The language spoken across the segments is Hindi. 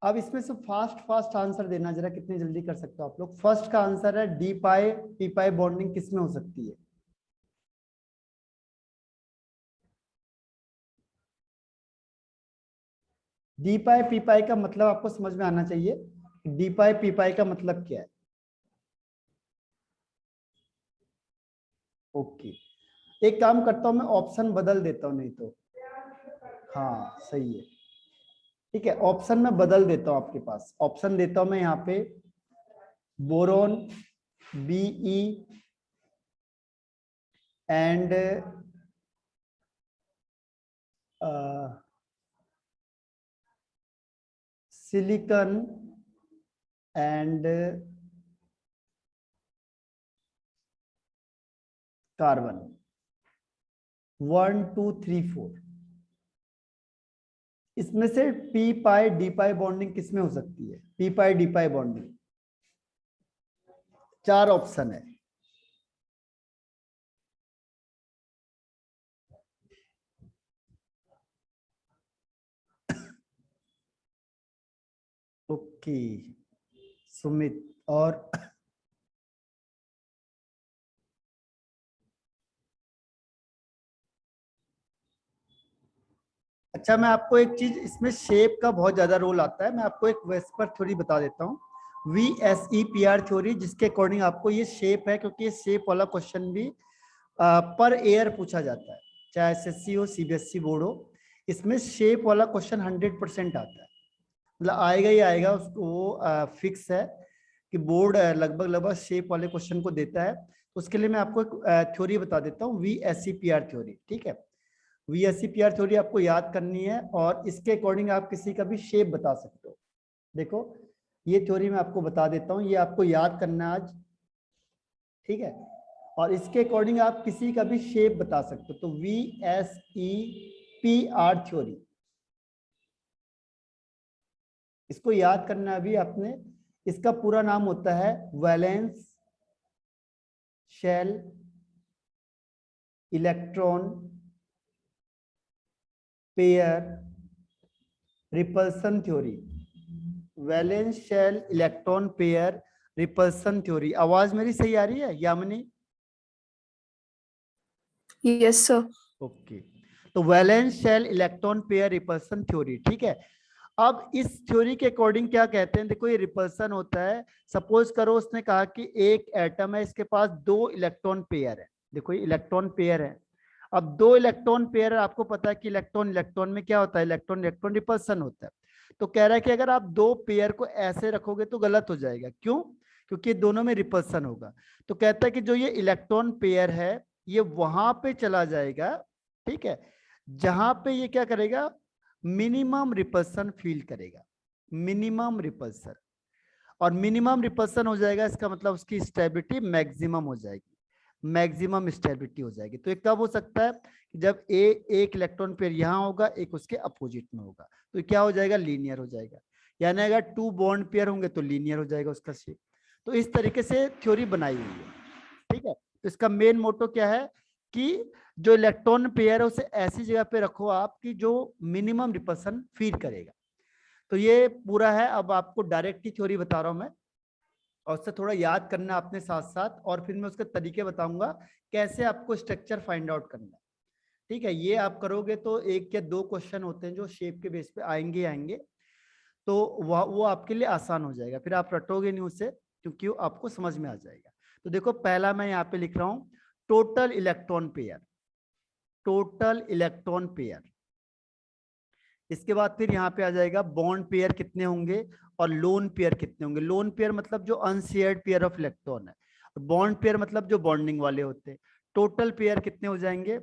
अब इसमें से फास्ट फास्ट आंसर देना जरा, कितनी जल्दी कर सकते हो आप लोग। फर्स्ट का आंसर है डी पाई पी पाई बॉन्डिंग किस में हो सकती है? डी पाई पी पाई का मतलब आपको समझ में आना चाहिए। डी पाई पी पाई का मतलब क्या है? ओके, एक काम करता हूं मैं, ऑप्शन बदल देता हूं नहीं तो। हाँ सही है, ठीक है, ऑप्शन में बदल देता हूं, आपके पास ऑप्शन देता हूं मैं यहाँ पे। Boron Be and silicon and carbon, 1 2 3 4। इसमें से पी पाई डी पाई बॉन्डिंग किस में हो सकती है? पी पाई डी पाई बॉन्डिंग, चार ऑप्शन है। ओके सुमित और अच्छा, मैं आपको एक चीज, इसमें शेप का बहुत ज्यादा रोल आता है, मैं आपको एक वेस्पर थ्योरी बता देता हूँ, VSEPR थ्योरी, जिसके अकॉर्डिंग आपको ये शेप है, क्योंकि ये शेप वाला क्वेश्चन भी पर एयर पूछा जाता है, चाहे SSC हो CBSE बोर्ड हो, इसमें शेप वाला क्वेश्चन 100% आता है, मतलब आएगा ही आएगा, उसको वो फिक्स है कि बोर्ड लगभग लगभग शेप वाले क्वेश्चन को देता है। तो उसके लिए मैं आपको एक थ्योरी बता देता हूँ, VSEPR थ्योरी, ठीक है। VSEPR थ्योरी आपको याद करनी है और इसके अकॉर्डिंग आप किसी का भी शेप बता सकते हो। देखो ये थ्योरी मैं आपको बता देता हूँ, ये आपको याद करना है आज, ठीक है, और इसके अकॉर्डिंग आप किसी का भी शेप बता सकते हो। तो VSEPR थ्योरी, इसको याद करना अभी आपने। इसका पूरा नाम होता है valence shell electron pair repulsion theory, valence shell electron pair repulsion theory. आवाज मेरी सही आ रही है यामिनी? Yes sir. ओके, तो valence shell electron pair repulsion theory, ठीक है। अब इस थ्योरी के अकॉर्डिंग क्या कहते हैं, देखो ये रिपल्सन होता है, सपोज करो उसने कहा कि एक एटम है, इसके पास 2 इलेक्ट्रॉन पेयर है, देखो ये इलेक्ट्रॉन पेयर है। अब 2 इलेक्ट्रॉन पेयर, आपको पता है कि इलेक्ट्रॉन इलेक्ट्रॉन में क्या होता है, इलेक्ट्रॉन इलेक्ट्रॉन रिपल्सन होता है। तो कह रहा है कि अगर आप 2 पेयर को ऐसे रखोगे तो गलत हो जाएगा, क्यों? क्योंकि दोनों में रिपल्सन होगा। तो कहता है कि जो ये इलेक्ट्रॉन पेयर है ये वहां पे चला जाएगा, ठीक है, जहां पे ये क्या करेगा, मिनिमम रिपल्सन फील करेगा, मिनिमम रिपल्सन। और मिनिमम रिपल्सन हो जाएगा, इसका मतलब उसकी स्टेबिलिटी मैक्सिमम हो जाएगी, मैक्सिमम स्टेबिलिटी हो जाएगी। तो ये कब हो सकता है कि जब एक इलेक्ट्रॉन पेयर यहाँ होगा, एक उसके अपोजिट में होगा, तो ये क्या हो जाएगा, लीनियर हो जाएगा। यानी अगर 2 बॉन्ड पेयर होंगे तो लीनियर हो जाएगा उसका शेप। तो इस तरीके से थ्योरी बनाई हुई है, ठीक है। तो इसका मेन मोटो क्या है कि जो इलेक्ट्रॉन पेयर है उसे ऐसी जगह पे रखो आप कि जो मिनिमम रिपल्सन फील करेगा। तो ये पूरा है, अब आपको डायरेक्ट ही थ्योरी बता रहा हूं मैं, और उससे थोड़ा याद करना अपने साथ साथ, और फिर मैं उसके तरीके बताऊंगा कैसे आपको स्ट्रक्चर फाइंड आउट करना है, ठीक है। ये आप करोगे तो 1 या 2 क्वेश्चन होते हैं जो शेप के बेस पे आएंगे आएंगे, तो वो आपके लिए आसान हो जाएगा, फिर आप रटोगे नहीं उसे, क्योंकि वो आपको समझ में आ जाएगा। तो देखो पहला मैं यहाँ पे लिख रहा हूँ total electron pair, total electron pair. इसके बाद फिर यहाँ पे आ जाएगा बॉन्ड पेयर कितने होंगे और लोन पेयर कितने होंगे। लोन पेयर मतलब जो अनशेयर्ड पेयर ऑफ इलेक्ट्रॉन है, बॉन्ड पेयर मतलब जो बॉन्डिंग वाले होते हैं। टोटल पेयर कितने हो जाएंगे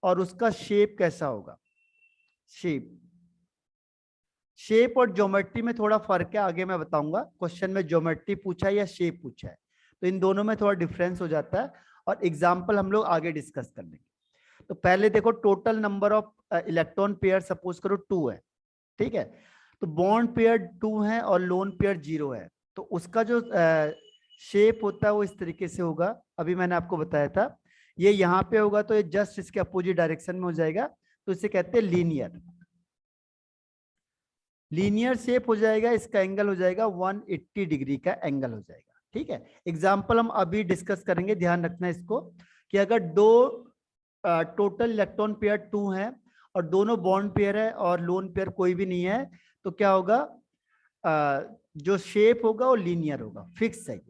और उसका शेप कैसा होगा, शेप, शेप और ज्योमेट्री में थोड़ा फर्क है, आगे मैं बताऊंगा। क्वेश्चन में ज्योमेट्री पूछा है या शेप पूछा है, तो इन दोनों में थोड़ा डिफरेंस हो जाता है, और एग्जाम्पल हम लोग आगे डिस्कस कर लेंगे। तो पहले देखो total number of electron pair suppose करो 2 है, ठीक है। तो बॉन्ड पेयर 2 है और लोन पेयर 0 है, तो उसका जो शेप होता है वो इस तरीके से होगा, अभी मैंने आपको बताया था। ये यहाँ पे होगा तो ये जस्ट इसके अपोजिट डायरेक्शन में हो जाएगा, तो इसे कहते हैं लीनियर। लीनियर शेप हो जाएगा, इसका एंगल हो जाएगा 180 डिग्री का एंगल हो जाएगा। ठीक है, एग्जाम्पल हम अभी डिस्कस करेंगे, ध्यान रखना इसको कि अगर दो टोटल इलेक्ट्रॉन पेयर 2 हैं और दोनों बॉन्ड पेयर है और लोन पेयर कोई भी नहीं है, तो क्या होगा, जो शेप होगा वो लीनियर होगा, फिक्स है।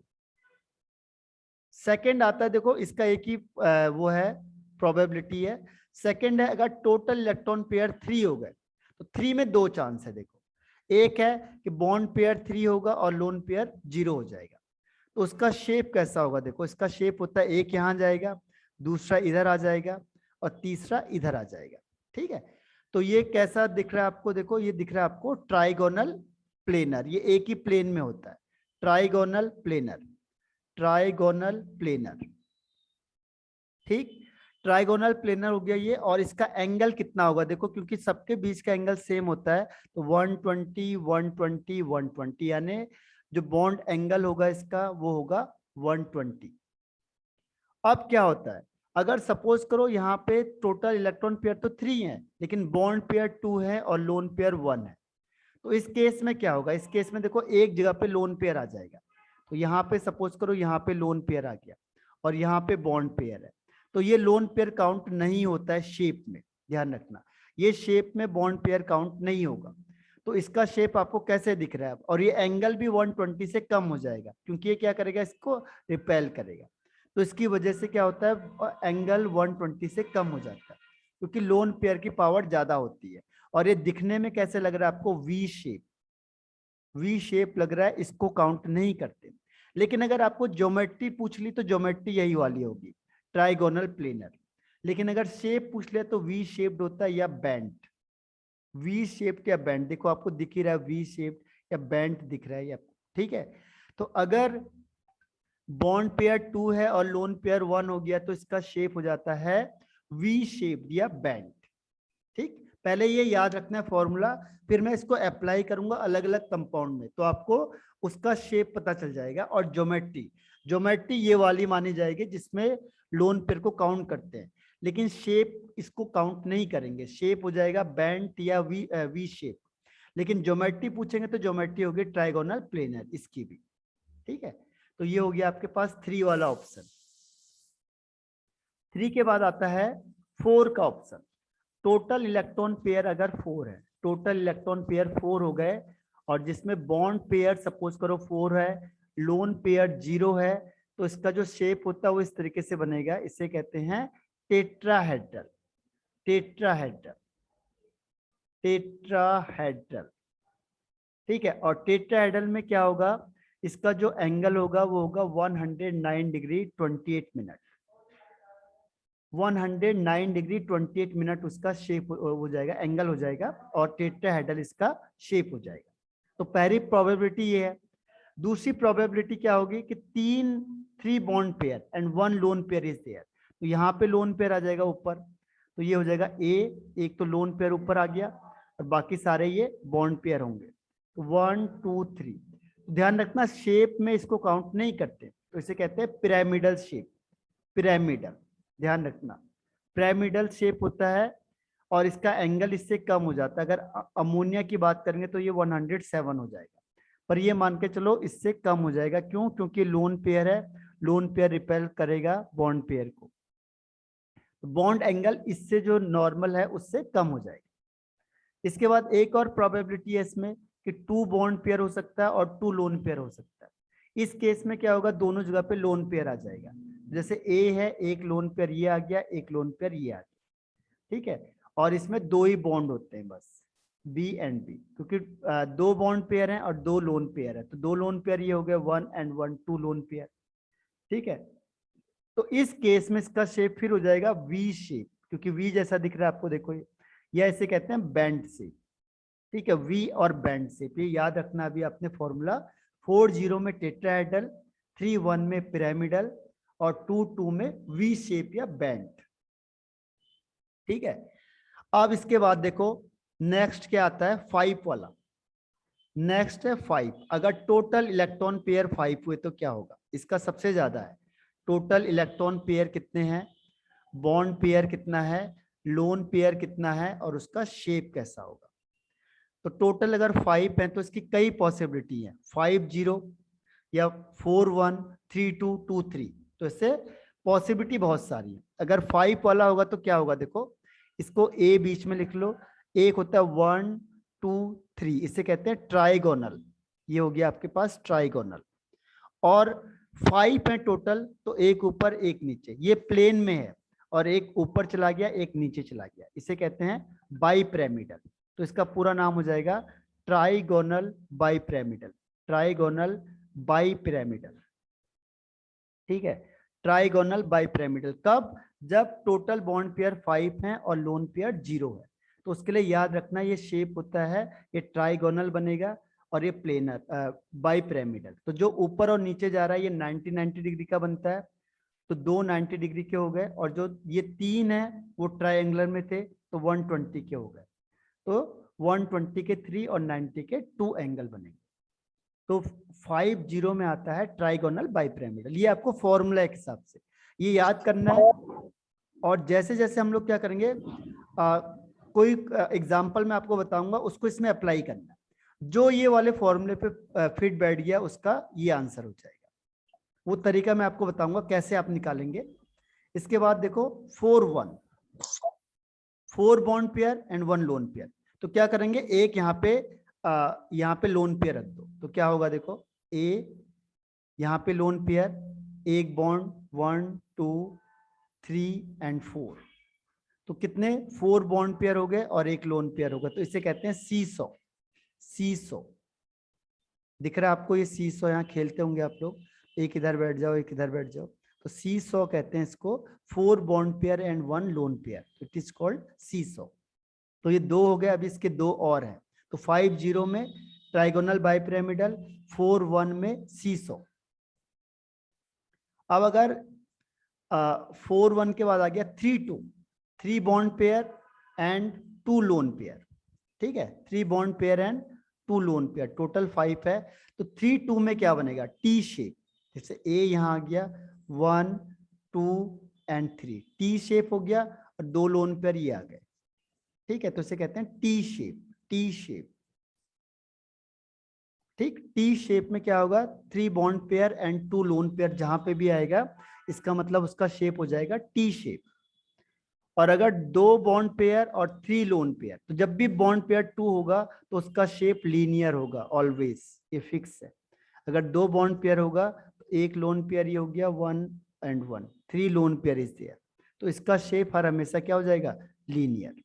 सेकंड आता है, देखो इसका एक ही वो है प्रोबेबिलिटी है। सेकंड है अगर टोटल इलेक्ट्रॉन पेयर 3 हो गए, तो 3 में 2 चांस है। देखो एक है कि बॉन्ड पेयर 3 होगा और लोन पेयर 0 हो जाएगा, तो उसका शेप कैसा होगा, देखो इसका शेप होता है एक यहाँ जाएगा, दूसरा इधर आ जाएगा और तीसरा इधर आ जाएगा। ठीक है, तो ये कैसा दिख रहा है आपको, देखो ये दिख रहा है आपको ट्राइगोनल प्लेनर, ये एक ही प्लेन में होता है, ट्राइगोनल प्लेनर, ट्राइगोनल प्लेनर। ठीक, ट्राइगोनल प्लेनर हो गया ये। और इसका एंगल कितना होगा, देखो क्योंकि सबके बीच का एंगल सेम होता है, तो 120 120 120, यानी जो बॉन्ड एंगल होगा इसका वो होगा 120। अब क्या होता है, अगर सपोज करो यहाँ पे टोटल इलेक्ट्रॉन पेयर तो 3 है, लेकिन बॉन्ड पेयर 2 है और लोन पेयर 1 है, तो इस केस में क्या होगा, इस केस में देखो एक जगह पे लोन पेयर आ जाएगा, तो यहाँ पे सपोज करो यहाँ पे लोन पेयर आ गया और यहाँ पे बॉन्ड पेयर है, तो ये लोन पेयर काउंट नहीं होता है शेप में, ध्यान रखना, ये शेप में बॉन्ड पेयर काउंट नहीं होगा। तो इसका शेप आपको कैसे दिख रहा है, और ये एंगल भी 120 से कम हो जाएगा, क्योंकि ये क्या करेगा, इसको रिपेल करेगा, तो इसकी वजह से क्या होता है, एंगल 120 से कम हो जाता है, क्योंकि लोन पेयर की पावर ज्यादा होती है। और ये दिखने में कैसे लग रहा है आपको, वी शेप, वी शेप लग रहा है, इसको काउंट नहीं करते। लेकिन अगर आपको ज्योमेट्री पूछ ली तो ज्योमेट्री यही वाली होगी, ट्राइगोनल प्लेनर। लेकिन अगर शेप पूछ लिया तो वी शेप्ड होता है या बैंड, वी शेप्ड या बैंड, देखो आपको दिख ही रहा है वी शेप्ड या बैंड दिख रहा है या, ठीक है। तो अगर बॉन्ड पेयर 2 है और लोन पेयर 1 हो गया, तो इसका शेप हो जाता है वी शेप्ड या बैंड। ठीक, पहले ये याद रखना है फॉर्मूला, फिर मैं इसको अप्लाई करूंगा अलग अलग कंपाउंड में, तो आपको उसका शेप पता चल जाएगा। और ज्योमेट्री, ज्योमेट्री ये वाली मानी जाएगी जिसमें लोन पेयर को काउंट करते हैं, लेकिन शेप इसको काउंट नहीं करेंगे, शेप हो जाएगा बैंड या वी शेप। लेकिन ज्योमेट्री पूछेंगे तो ज्योमेट्री होगी ट्राइगोनल प्लेनर, इसकी भी। ठीक है, तो ये हो गया आपके पास 3 वाला ऑप्शन। 3 के बाद आता है 4 का ऑप्शन। टोटल इलेक्ट्रॉन पेयर अगर 4 है, टोटल इलेक्ट्रॉन पेयर 4 हो गए, और जिसमें बॉन्ड पेयर सपोज करो 4 है, लोन पेयर 0 है, तो इसका जो शेप होता है वो इस तरीके से बनेगा, इसे कहते हैं टेट्राहेड्रल, टेट्राहेड्रल, टेट्राहेड्रल। ठीक है, और टेट्राहेड्रल में क्या होगा, इसका जो एंगल होगा वो होगा 109 डिग्री 28 मिनट, 109 डिग्री 28 मिनट उसका शेप हो जाएगा, एंगल हो जाएगा, और टेट्राहेड्रल इसका शेप हो जाएगा। तो पहली प्रोबेबिलिटी ये है। दूसरी प्रोबेबिलिटी क्या होगी कि 3 bond pair and 1 lone pair is there, तो यहाँ पे लोन पेयर आ जाएगा ऊपर, तो ये हो जाएगा ए, एक तो लोन पेयर ऊपर आ गया और बाकी सारे ये बॉन्ड पेयर होंगे, तो 1 2 3। ध्यान रखना शेप में इसको काउंट नहीं करते, तो इसे कहते हैं पिरामिडल शेप, पिरामिडल, ध्यान रखना पिरामिडल शेप होता है, और इसका एंगल इससे कम हो जाता है। अगर अमोनिया की बात करेंगे तो ये 107 हो जाएगा, पर ये मान के चलो इससे कम हो जाएगा, क्यों, क्योंकि लोन पेयर है, लोन पेयर रिपेल करेगा बॉन्ड पेयर को, बॉन्ड एंगल इससे जो नॉर्मल है उससे कम हो जाएगा। इसके बाद एक और प्रोबेबिलिटी है इसमें कि 2 बॉन्ड पेयर हो सकता है और 2 लोन पेयर हो सकता है। इस केस में क्या होगा, दोनों जगह पे लोन पेयर आ जाएगा, जैसे ए है, एक लोन पेयर ये आ गया, एक लोन पेयर ये आ गया। ठीक है, और इसमें 2 ही बॉन्ड होते हैं बस, बी एंड बी, क्योंकि 2 बॉन्ड पेयर हैं और 2 लोन पेयर है, तो 2 लोन पेयर ये हो गया 1 एंड 1 2 लोन पेयर। ठीक है, तो इस केस में इसका शेप फिर हो जाएगा वी शेप, क्योंकि वी जैसा दिख रहा है आपको, देखो ये ऐसे कहते हैं बैंड शेप। ठीक है, वी और बैंड शेप, ये याद रखना अभी आपने फॉर्मूला, 4 0 में टेट्राहेड्रल, 3 1 में पिरामिडल, और 2 2 में वी शेप या बैंड। ठीक है, अब इसके बाद देखो नेक्स्ट क्या आता है, 5 वाला। नेक्स्ट है 5, अगर टोटल इलेक्ट्रॉन पेयर 5 हुए तो क्या होगा, इसका सबसे ज्यादा है। टोटल इलेक्ट्रॉन पेयर कितने हैं, बॉन्ड पेयर कितना है, लोन पेयर कितना है, और उसका शेप कैसा होगा। तो टोटल अगर 5 है तो इसकी कई पॉसिबिलिटी है, 5 0 या 4 1 3 2 2 3। तो इससे पॉसिबिलिटी बहुत सारी है। अगर 5 वाला होगा तो क्या होगा, देखो इसको ए बीच में लिख लो, एक होता है 1 2 3, इसे कहते हैं ट्राइगोनल। ये हो गया आपके पास ट्राइगोनल। और 5 है टोटल, तो एक ऊपर एक नीचे, ये प्लेन में है और एक ऊपर चला गया एक नीचे चला गया, इसे कहते हैं बाईपिरामिडल। तो इसका पूरा नाम हो जाएगा ट्राइगोनल बाईपिरामिडल, ट्राइगोनल बाईपिरामिडल। ठीक है, ट्राइगोनल बाईपिरामिडल कब, जब टोटल बॉन्ड पेयर 5 है और लोन पेयर 0 है। तो उसके लिए याद रखना ये शेप होता है, ये ट्राइगोनल बनेगा और ये प्लेनर बाईपिरामिडल। तो जो ऊपर और नीचे जा रहा है ये 90 डिग्री का बनता है, तो दो 90 डिग्री के हो गए, और जो ये 3 है वो ट्राइंगुलर में थे तो 120 के हो गए। तो 120 के 3 और 90 के 2 एंगल बनेंगे। तो 5 0 में आता है ट्राइगोनल बाईपिरामिडल। ये आपको फॉर्मूला के हिसाब से ये याद करना है। और जैसे जैसे हम लोग क्या करेंगे, कोई एग्जांपल मैं आपको बताऊंगा, उसको इसमें अप्लाई करना है। जो ये वाले फॉर्मूले पे फिट बैठ गया उसका ये आंसर हो जाएगा। वो तरीका मैं आपको बताऊंगा कैसे आप निकालेंगे। इसके बाद देखो 4 1, 4 bond pair and 1 lone pair. तो क्या करेंगे, एक यहाँ पे लोन पेयर रख दो, तो क्या होगा देखो, ए यहाँ पे लोन पेयर, एक बॉन्ड 1 2 3 एंड 4। तो कितने 4 बॉन्ड पेयर हो गए और एक लोन पेयर होगा, तो इसे कहते हैं सीसॉ। सीसॉ दिख रहा है आपको, ये सीसॉ यहाँ खेलते होंगे आप लोग, एक इधर बैठ जाओ एक इधर बैठ जाओ, तो सीसॉ कहते हैं इसको। 4 bond pair and 1 lone pair, it is called seesaw. तो ये 2 हो गए, अभी इसके 2 और हैं। तो 5 0 में ट्राइगोनल बाईपिरामिडल, 4 1 में सीसॉ। अब अगर 4 1 के बाद आ गया 3 2, 3 bond pair and 2 lone pair. ठीक है, 3 bond pair and 2 lone pair, total 5 है। तो 3 2 में क्या बनेगा, टी शेप। जैसे ए यहाँ आ गया 1 2 एंड 3, टी शेप हो गया, और 2 लोन पेयर ये आ गए। ठीक है, तो इसे कहते हैं टी शेप, टी शेप। ठीक, टी शेप में क्या होगा, 3 bond pair and 2 lone pair, जहां पे भी आएगा इसका मतलब उसका शेप हो जाएगा टी शेप। और अगर 2 बॉन्ड पेयर और 3 लोन पेयर, तो जब भी बॉन्ड पेयर 2 होगा तो उसका शेप लीनियर होगा ऑलवेज, ये फिक्स है। अगर 2 बॉन्ड पेयर होगा तो एक लोन पेयर ये हो गया 1 and 1, 3 lone pair is there, तो इसका शेप हर हमेशा क्या हो जाएगा, लीनियर।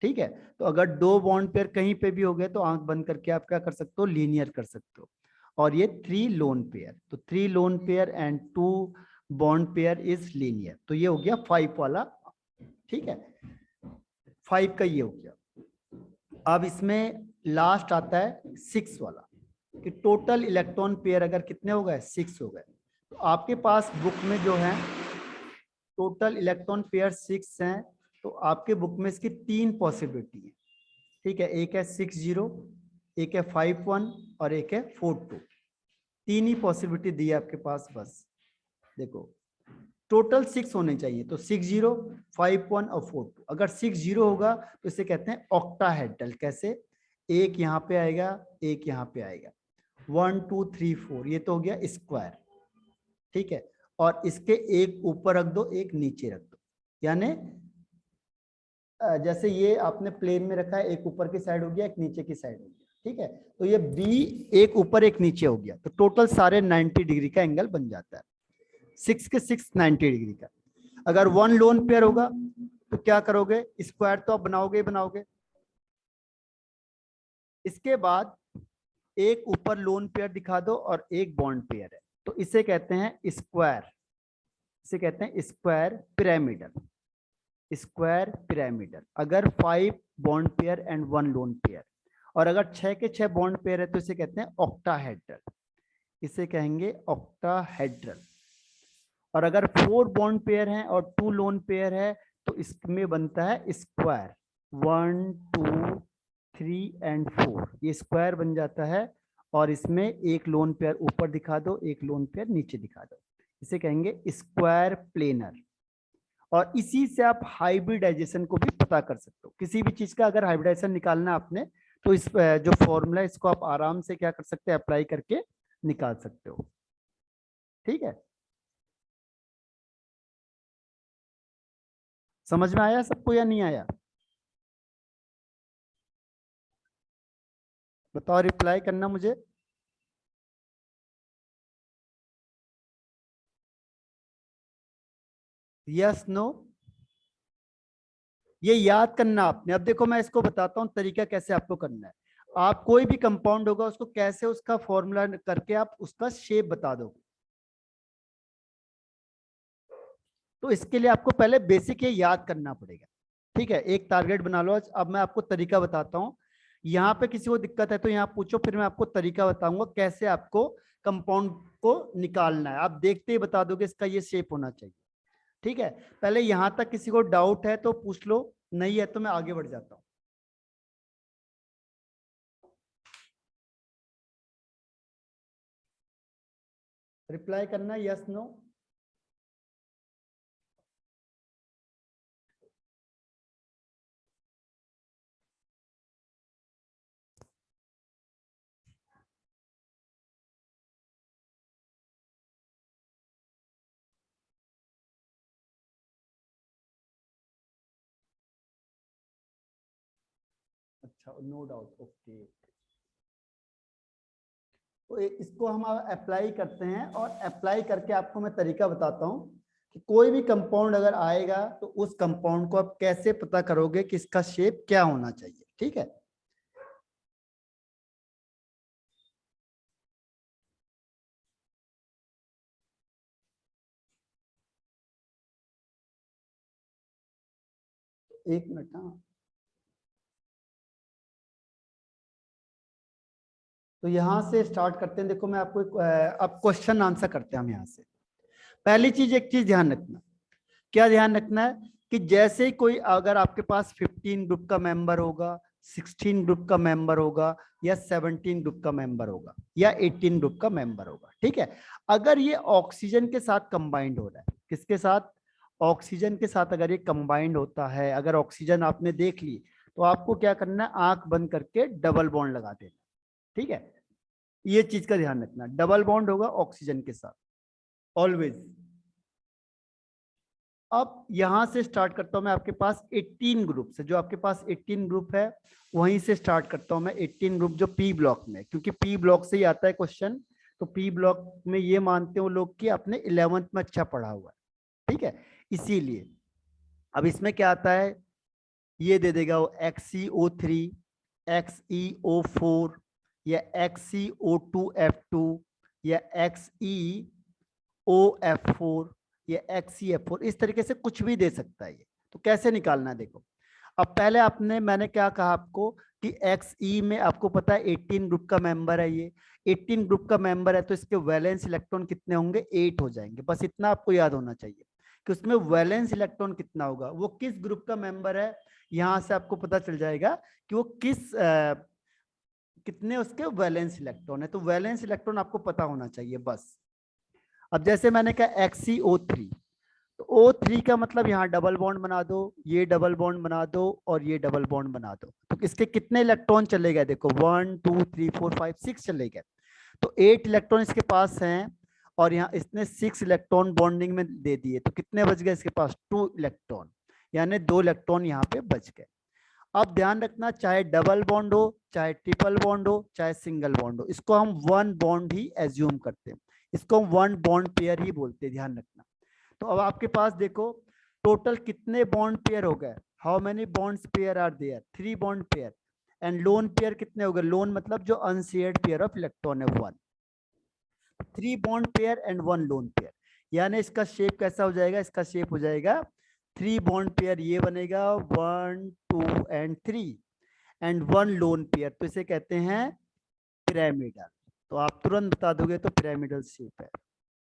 ठीक है, तो अगर 2 बॉन्ड पेयर कहीं पे भी हो गए तो आंख बंद करके आप क्या कर सकते हो, लीनियर कर सकते हो। और ये 3 लोन पेयर, तो 3 lone pair and 2 bond pair is linear. तो ये हो गया 5 वाला। ठीक है, 5 का ये हो गया। अब इसमें लास्ट आता है 6 वाला, कि टोटल इलेक्ट्रॉन पेयर अगर कितने हो गए, 6 हो गए। तो आपके पास बुक में जो है टोटल इलेक्ट्रॉन पेयर 6 हैं, तो आपके बुक में इसकी 3 पॉसिबिलिटी है। ठीक है, एक है 6 0, एक है 5 1 और एक है 4 2। 3 ही पॉसिबिलिटी दी है आपके पास। बस देखो टोटल 6 होने चाहिए, तो 6 0 5 1 और 4 2। अगर 6 0 होगा तो इसे कहते हैं ऑक्टाहेड्रल। कैसे, एक यहाँ पे आएगा एक यहाँ पे आएगा, 1 2 3 4, ये तो हो गया स्क्वायर। ठीक है, और इसके एक ऊपर रख दो एक नीचे रख दो, यानी जैसे ये आपने प्लेन में रखा है, एक ऊपर की साइड हो गया एक नीचे की साइड हो गया। ठीक है, तो ये बी एक ऊपर एक नीचे हो गया, तो टोटल सारे 90 डिग्री का एंगल बन जाता है, 6 के 6 90 डिग्री का। अगर 1 लोन पेयर होगा तो क्या करोगे, स्क्वायर तो आप बनाओगे ही बनाओगे। इसके बाद एक ऊपर लोन पेयर दिखा दो और एक बॉन्ड पेयर है, तो इसे कहते हैं स्क्वायर, इसे कहते हैं स्क्वायर पिरामिडल, स्क्वायर पिरामिडल। अगर 5 bond pair and 1 lone pair, और अगर 6 के 6 बॉन्ड पेयर है तो इसे कहते हैं ऑक्टाहेड्रल, इसे कहेंगे ऑक्टाहेड्रल। और अगर 4 बॉन्ड पेयर हैं और 2 लोन पेयर है तो इसमें बनता है स्क्वायर, 1 2 3 एंड 4, ये स्क्वायर बन जाता है। और इसमें एक लोन पेयर ऊपर दिखा दो एक लोन पेयर नीचे दिखा दो, इसे कहेंगे स्क्वायर प्लेनर। और इसी से आप हाइब्रिडाइजेशन को भी पता कर सकते हो। किसी भी चीज का अगर हाइब्रिडाइजेशन निकालना आपने तो इस जो फॉर्मूला इसको आप आराम से क्या कर सकते हैं, अप्लाई करके निकाल सकते हो। ठीक है, समझ में आया सबको या नहीं आया? बताओ, रिप्लाई करना मुझे। Yes no? ये याद करना आपने। अब देखो मैं इसको बताता हूँ तरीका कैसे आपको करना है। आप कोई भी कंपाउंड होगा उसको कैसे उसका फॉर्मूला करके आप उसका शेप बता दो। तो इसके लिए आपको पहले बेसिक ये याद करना पड़ेगा। ठीक है, एक टारगेट बना लो। अब मैं आपको तरीका बताता हूँ। यहाँ पे किसी को दिक्कत है तो यहाँ पूछो, फिर मैं आपको तरीका बताऊंगा कैसे आपको कंपाउंड को निकालना है। आप देखते ही बता दोगे इसका ये शेप होना चाहिए। ठीक है, पहले यहाँ तक किसी को डाउट है तो पूछ लो, नहीं है तो मैं आगे बढ़ जाता हूँ। रिप्लाई करना यस नो। अच्छा, नो डाउट, ओके। तो इसको हम अप्लाई करते हैं, और अप्लाई करके आपको मैं तरीका बताता हूँ कि कोई भी कंपाउंड अगर आएगा तो उस कंपाउंड को आप कैसे पता करोगे कि इसका शेप क्या होना चाहिए। ठीक है, एक मिनट। हाँ, तो यहाँ से स्टार्ट करते हैं। देखो मैं आपको अब क्वेश्चन आंसर करते हैं हम यहाँ से। पहली चीज, एक चीज ध्यान रखना। क्या ध्यान रखना है कि जैसे ही कोई अगर आपके पास 15 ग्रुप का मेंबर होगा, 16 ग्रुप का मेंबर होगा, या 17 ग्रुप का मेंबर होगा, या 18 ग्रुप का मेंबर होगा, ठीक है, अगर ये ऑक्सीजन के साथ कंबाइंड हो रहा है, किसके साथ? ऑक्सीजन के साथ अगर ये कंबाइंड होता है, अगर ऑक्सीजन आपने देख ली, तो आपको क्या करना है, आंख बंद करके डबल बॉन्ड लगा देना। ठीक है, ये चीज का ध्यान रखना, डबल बॉन्ड होगा ऑक्सीजन के साथ ऑलवेज। अब यहां से स्टार्ट करता हूं मैं आपके पास 18 ग्रुप से। जो आपके पास 18 ग्रुप है वहीं से स्टार्ट करता हूं मैं 18 ग्रुप जो पी ब्लॉक में, क्योंकि पी ब्लॉक से ही आता है क्वेश्चन। तो पी ब्लॉक में ये मानते हो लोग कि आपने 11th में अच्छा पढ़ा हुआ है। ठीक है, इसीलिए अब इसमें क्या आता है, ये दे देगा वो XeO3, XeO4, या XeO2F2, या XeOF4, या XeF4, इस तरीके से कुछ भी दे सकता है ये। तो कैसे निकालना है देखो। अब पहले आपने, मैंने क्या कहा आपको कि XE में आपको पता है 18 ग्रुप का मेंबर है। ये 18 ग्रुप का मेंबर है तो इसके वैलेंस इलेक्ट्रॉन कितने होंगे, 8 हो जाएंगे। बस इतना आपको याद होना चाहिए कि उसमें वैलेंस इलेक्ट्रॉन कितना होगा, वो किस ग्रुप का मेंबर है। यहां से आपको पता चल जाएगा कि वो कितने उसके वैलेंस इलेक्ट्रॉन है। तो वैलेंस इलेक्ट्रॉन आपको पता होना चाहिए बस। अब जैसे मैंने कहा XeO3, तो O3 का मतलब यहाँ डबल बॉन्ड बना दो, ये डबल बॉन्ड बना दो, और ये डबल बॉन्ड बना दो। तो इसके कितने इलेक्ट्रॉन चले गए देखो, 1 2 3 4 5 6 चले गए। तो 8 इलेक्ट्रॉन इसके पास हैं, और यहाँ इसने 6 इलेक्ट्रॉन बॉन्डिंग में दे दिए। तो कितने बच गए इसके पास, 2 इलेक्ट्रॉन, यानी 2 इलेक्ट्रॉन यहाँ पे बच गए। अब ध्यान रखना, चाहे डबल बॉन्ड हो, चाहे ट्रिपल बॉन्ड हो, चाहे सिंगल बॉन्ड हो, इसको हम वन बॉन्ड ही एज्यूम करते हैं। इसको हम वन बॉन्ड पेयर ही बोलते हैं, ध्यान रखना। तो अब आपके पास देखो टोटल कितने बॉन्ड पेयर हो गए, how many bonds pair are there, 3 bond pair. And lone pair कितने हो गए, लोन मतलब जो अनशेयर्ड पेयर ऑफ इलेक्ट्रॉन है, 1। 3 bond pair and 1 lone pair, यानी इसका शेप कैसा हो जाएगा, इसका शेप हो जाएगा 3 बॉन्ड पेयर, ये बनेगा 1 2 एंड 3, एंड 1 लोन पेयर, तो इसे कहते हैं पिरामिडल। तो आप तुरंत बता दोगे तो पिरामिडल शेप है।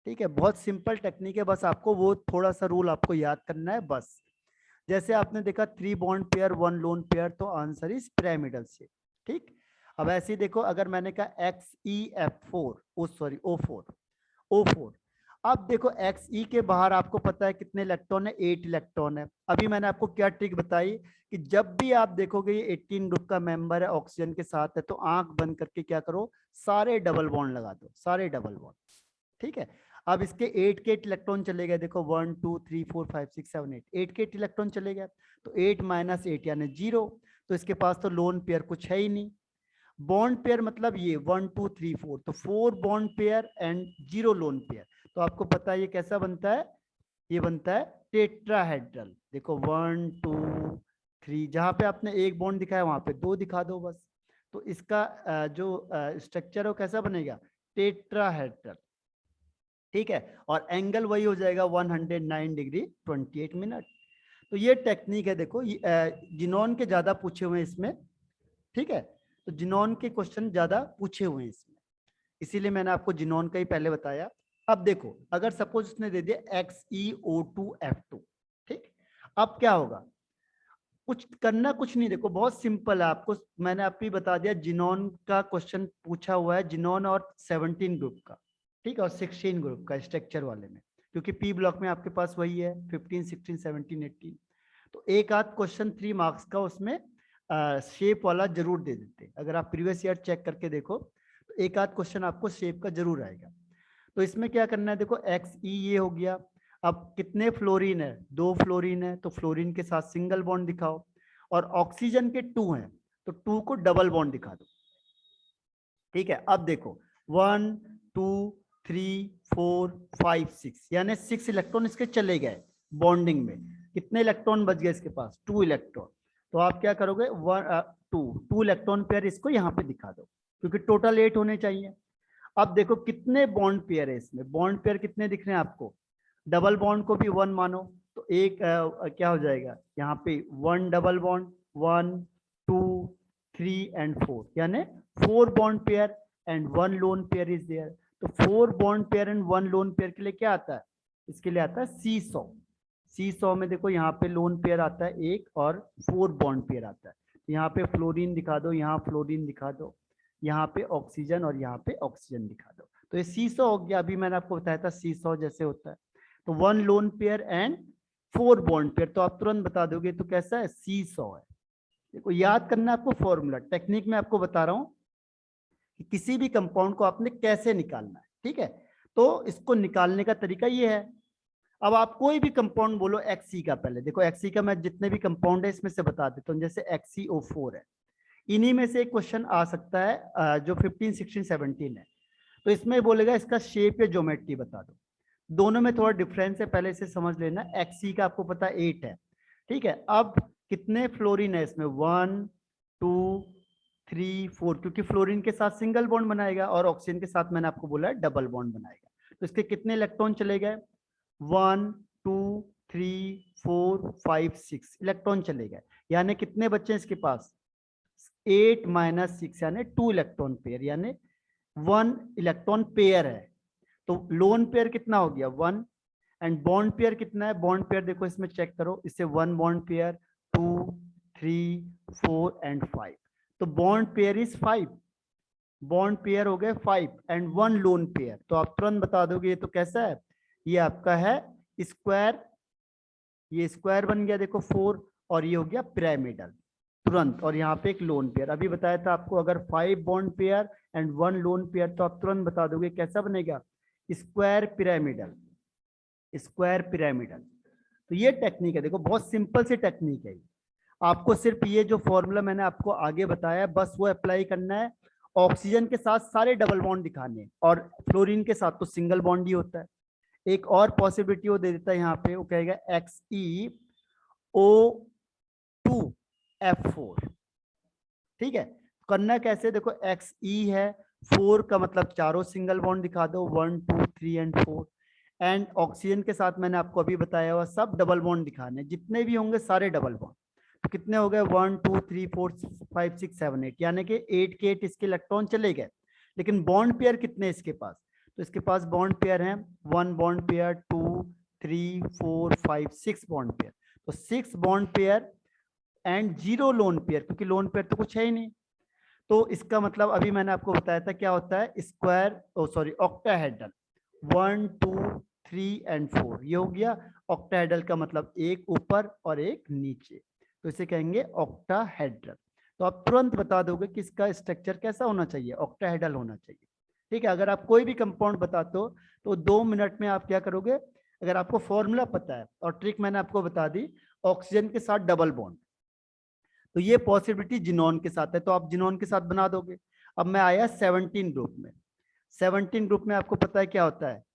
ठीक है, बहुत सिंपल टेक्निक है, बस आपको वो थोड़ा सा रूल आपको याद करना है बस। जैसे आपने देखा 3 बॉन्ड पेयर 1 लोन पेयर, तो आंसर इज पिरामिडल शेप। ठीक, अब ऐसे ही देखो, अगर मैंने कहा XeF4, ओ सॉरी O4, O4, अब देखो XE के बाहर आपको पता है कितने इलेक्ट्रॉन है, 8 इलेक्ट्रॉन है। अभी मैंने आपको क्या ट्रिक बताई कि जब भी आप देखोगे ये 18 ग्रुप का मेंबर है, ऑक्सीजन के साथ है, तो आंख बंद करके क्या करो, सारे डबल बॉन्ड लगा दो, सारे डबल बॉन्ड। ठीक है, अब इसके 8 के 8 इलेक्ट्रॉन चले गए, देखो 1 2 3 4 5 6 7 8, 8 के 8 इलेक्ट्रॉन चले गए, तो 8 माइनस 8 यानी 0, तो इसके पास तो लोन पेयर कुछ है ही नहीं। बॉन्ड पेयर मतलब ये 1 2 3 4, तो 4 bond pair and 0 lone pair. तो आपको पता है ये कैसा बनता है, ये बनता है टेट्राहेड्रल। देखो 1 2 3, जहां पे आपने एक बॉन्ड दिखाया वहां पे 2 दिखा दो बस। तो इसका जो स्ट्रक्चर है वो कैसा बनेगा, टेट्राहेड्रल। ठीक है, और एंगल वही हो जाएगा 109 डिग्री 28 मिनट। तो ये टेक्निक है। देखो जिनॉन के ज्यादा पूछे हुए हैं इसमें। ठीक है, तो जिनॉन के क्वेश्चन ज्यादा पूछे हुए हैं इसमें, इसीलिए मैंने आपको जिनॉन का ही पहले बताया। अब देखो अगर सपोज उसने दे दिया XeO2F2, ठीक, अब क्या होगा, कुछ करना कुछ नहीं, देखो बहुत सिंपल है। आपको मैंने आप ही बता दिया, जिनॉन का क्वेश्चन पूछा हुआ है, जिनॉन और 17 ग्रुप का, ठीक है, और 16 ग्रुप का स्ट्रक्चर वाले में, क्योंकि पी ब्लॉक में आपके पास वही है 15 16 17 18। तो एक आध क्वेश्चन 3 मार्क्स का उसमें शेप वाला जरूर दे देते। अगर आप प्रीवियस ईयर चेक करके देखो तो एक आध क्वेश्चन आपको शेप का जरूर आएगा। तो इसमें क्या करना है, देखो XE ये हो गया। अब कितने फ्लोरीन है, 2 फ्लोरीन है, तो फ्लोरीन के साथ सिंगल बॉन्ड दिखाओ, और ऑक्सीजन के 2 हैं तो 2 को डबल बॉन्ड दिखा दो। ठीक है, अब देखो 1 2 3 4 5 6, यानी 6 इलेक्ट्रॉन इसके चले गए बॉन्डिंग में। कितने इलेक्ट्रॉन बच गए इसके पास, 2 इलेक्ट्रॉन। तो आप क्या करोगे, 2 इलेक्ट्रॉन पेयर इसको यहाँ पे दिखा दो, क्योंकि टोटल 8 होने चाहिए। अब देखो कितने बॉन्ड पेयर है इसमें, बॉन्ड पेयर कितने दिख रहे हैं आपको, डबल बॉन्ड को भी 1 मानो, तो एक क्या हो जाएगा यहाँ पे 1 डबल बॉन्ड, 1 2 3 एंड 4, यानी 4 bond pair and 1 lone pair is there. तो 4 bond pair and 1 lone pair के लिए क्या आता है, इसके लिए आता है C100। C100 में देखो यहाँ पे लोन पेयर आता है एक और 4 बॉन्ड पेयर आता है। यहाँ पे फ्लोरीन दिखा दो, यहाँ फ्लोरीन दिखा दो, यहाँ पे ऑक्सीजन और यहाँ पे ऑक्सीजन दिखा दो। तो ये C100 हो गया। अभी मैंने आपको बताया था C100 जैसे होता है। तो 1 lone pair and 4 bond pair, तो आप तुरंत बता दोगे तो कैसा है, C100 है। देखो याद करना आपको फॉर्मूला, टेक्निक में आपको बता रहा हूं कि किसी भी कंपाउंड को आपने कैसे निकालना है। ठीक है, तो इसको निकालने का तरीका ये है। अब आप कोई भी कंपाउंड बोलो Xe का, पहले देखो Xe का मैं जितने भी कंपाउंड है इसमें से बता देता हूँ। जैसे XeO4 है, इन्हीं में से एक क्वेश्चन आ सकता है जो 15 16 17 है। तो इसमें बोलेगा इसका शेप या ज्योमेट्री बता दो। दोनों में थोड़ा डिफरेंस है, पहले से समझ लेना। Xe का आपको पता 8 है, ठीक है। अब कितने फ्लोरीन है इसमें, 1 2 3 4, क्योंकि फ्लोरीन के साथ सिंगल बॉन्ड बनाएगा और ऑक्सीजन के साथ मैंने आपको बोला है डबल बॉन्ड बनाएगा। तो इसके कितने इलेक्ट्रॉन चले गए, 1 2 3 4 5 6 इलेक्ट्रॉन चले गए। यानी कितने बच्चे इसके पास, 8 माइनस 6 यानी 2 इलेक्ट्रॉन पेयर, यानी 1 इलेक्ट्रॉन पेयर है। तो लोन पेयर कितना हो गया 1, एंड बॉन्ड पेयर कितना है, बॉन्ड पेयर देखो इसमें चेक करो, इससे 1 बॉन्ड पेयर 2 3 4 एंड 5। तो bond pair is 5, bond pair हो गए 5 एंड 1 लोन पेयर। तो आप तुरंत बता दोगे ये तो कैसा है, ये आपका है स्क्वायर, ये स्क्वायर बन गया देखो 4, और ये हो गया पिरामिडल तुरंत। और यहाँ पे एक लोन पेयर, अभी बताया था आपको, अगर 5 bond pair and 1 lone pair, तो आप तुरंत बता दोगे कैसा बनेगा, स्क्वायर पिरामिडल, स्क्वायर पिरामिडल। तो ये टेक्निक है, देखो बहुत सिंपल सी टेक्निक है। आपको सिर्फ ये जो फॉर्मूला मैंने आपको आगे बताया बस वो अप्लाई करना है। ऑक्सीजन के साथ सारे डबल बॉन्ड दिखाने, और फ्लोरीन के साथ तो सिंगल बॉन्ड ही होता है। एक और पॉसिबिलिटी वो दे देता है यहाँ पे, वो कहेगा XeO2F4। ठीक है, करना कैसे, देखो Xe है, 4 का मतलब चारों सिंगल बॉन्ड दिखा दो, 1 2 3 एंड 4, एंड ऑक्सीजन के साथ मैंने आपको अभी बताया हुआ सब डबल बॉन्ड दिखाने, जितने भी होंगे सारे डबल बॉन्ड। तो कितने हो गए, 1 2 3 4 5 6 7 8, यानी कि 8 के 8 इसके इलेक्ट्रॉन चले गए। लेकिन बॉन्ड पेयर कितने इसके पास, तो इसके पास बॉन्ड पेयर हैं 1 बॉन्ड पेयर 2 3 4 5 6 बॉन्ड पेयर। तो 6 bond pair and 0 lone pair, क्योंकि लोन पेयर तो कुछ है ही नहीं। तो इसका मतलब अभी मैंने आपको बताया था क्या होता है, स्क्वायर सॉरी ऑक्टाहेड्रल, 1 2 3 एंड 4, ये हो गया। ऑक्टाहेड्रल का मतलब एक ऊपर और एक नीचे, तो इसे कहेंगे ऑक्टाहेड्रल। तो आप तुरंत बता दोगे कि इसका स्ट्रक्चर कैसा होना चाहिए, ऑक्टाहेड्रल होना चाहिए। ठीक है, अगर आप कोई भी कंपाउंड बताते हो तो 2 मिनट में आप क्या करोगे, अगर आपको फॉर्मूला पता है और ट्रिक मैंने आपको बता दी, ऑक्सीजन के साथ डबल बॉन्ड, तो ये पॉसिबिलिटी जिनोन के साथ है, तो आप जिनोन के साथ बना दोगे। अब मैं आया 17 ग्रुप में। 17 ग्रुप में आपको पता है क्या होता है,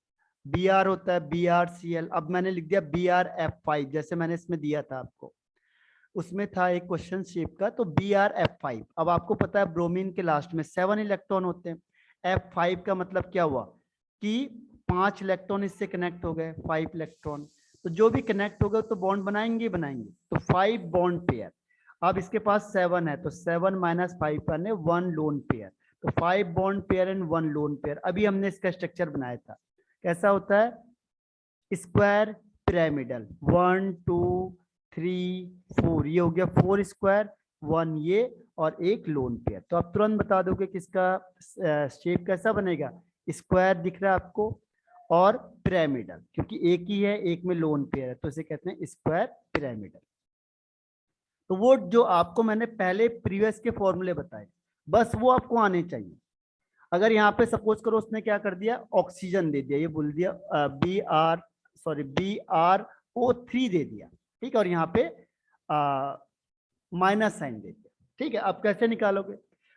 बी आर होता है, BrCl। अब मैंने लिख दिया BrF5, जैसे मैंने इसमें दिया था आपको, उसमें था एक क्वेश्चन शेप का, तो BrF5। अब आपको पता है ब्रोमीन के लास्ट में 7 इलेक्ट्रॉन होते हैं, F5 का मतलब क्या हुआ कि 5 इलेक्ट्रॉन इससे कनेक्ट हो गए, 5 इलेक्ट्रॉन। तो जो भी कनेक्ट हो गए तो बॉन्ड बनाएंगे बनाएंगे, तो 5 बॉन्ड पेयर। अब इसके पास 7 है, तो 7 - 5 करने 1 लोन पेयर, तो 5 bond pair and 1 lone pair. अभी हमने इसका स्ट्रक्चर बनाया था, कैसा होता है, स्क्वायर पिरामिडल, 1 2 3 4, ये हो गया 4 स्क्वायर, 1 ये और एक लोन पेयर। तो आप तुरंत बता दोगे कि इसका शेप कैसा बनेगा, स्क्वायर दिख रहा है आपको और पिरामिडल, क्योंकि एक ही है, एक में लोन पेयर है, तो इसे कहते हैं स्क्वायर पिरामिडल। तो वो जो आपको मैंने पहले प्रीवियस के फॉर्मूले बताए, बस वो आपको आने चाहिए। अगर यहाँ पे सपोज करो उसने क्या कर दिया, ऑक्सीजन दे दिया, ये बोल दिया BrO3 दे दिया, ठीक है, और यहाँ पे माइनस साइन दे दिया। ठीक है, अब कैसे निकालोगे,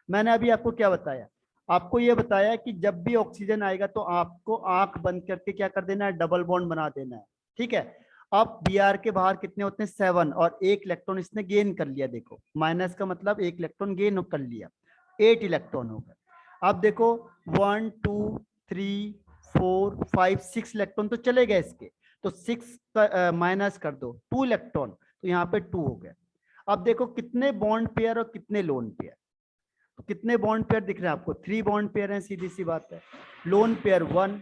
मैंने अभी आपको क्या बताया, आपको ये बताया कि जब भी ऑक्सीजन आएगा तो आपको आंख बंद करके क्या कर देना है, डबल बॉन्ड बना देना है। ठीक है, अब Br के बाहर कितने होते हैं, 7, और एक इलेक्ट्रॉन इसने गेन कर लिया, देखो माइनस का मतलब एक इलेक्ट्रॉन गेन कर लिया, 8 इलेक्ट्रॉन हो गए। अब देखो 1 2 3 4 5 6 इलेक्ट्रॉन तो चले गए इसके, तो 6 का माइनस कर दो, 2 इलेक्ट्रॉन, तो यहाँ पे 2 हो गए। अब देखो कितने बॉन्ड पेयर और कितने लोन पेयर, तो कितने बॉन्ड पेयर दिख रहे हैं आपको, 3 बॉन्ड पेयर हैं, सीधी सी बात है। लोन पेयर 1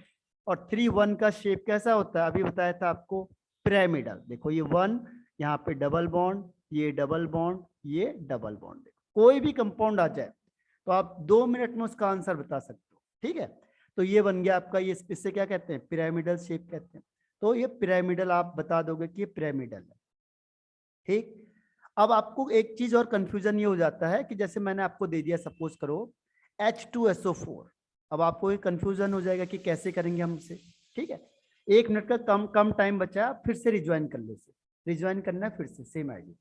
और 3, 1 का शेप कैसा होता है, अभी बताया था आपको, पिरामिडल। देखो ये 1, यहाँ पे डबल बॉन्ड, ये डबल बॉन्ड, ये डबल बॉन्ड। कोई भी कंपाउंड आ जाए तो आप 2 मिनट में उसका आंसर बता सकते हो। ठीक है, तो ये बन गया आपका, ये इससे क्या कहते हैं, पिरामिडल शेप कहते हैं। तो ये पिरामिडल आप बता दोगे कि ये पिरामिडल है। ठीक, अब आपको एक चीज और कंफ्यूजन ये हो जाता है कि जैसे मैंने आपको दे दिया, सपोज करो H2SO4, अब आपको ये कंफ्यूजन हो जाएगा कि कैसे करेंगे हम इसे। ठीक है, 1 मिनट का कम टाइम बचा, फिर से रिज्वाइन कर लो, रिज्वाइन करना है फिर से सेम आईडी।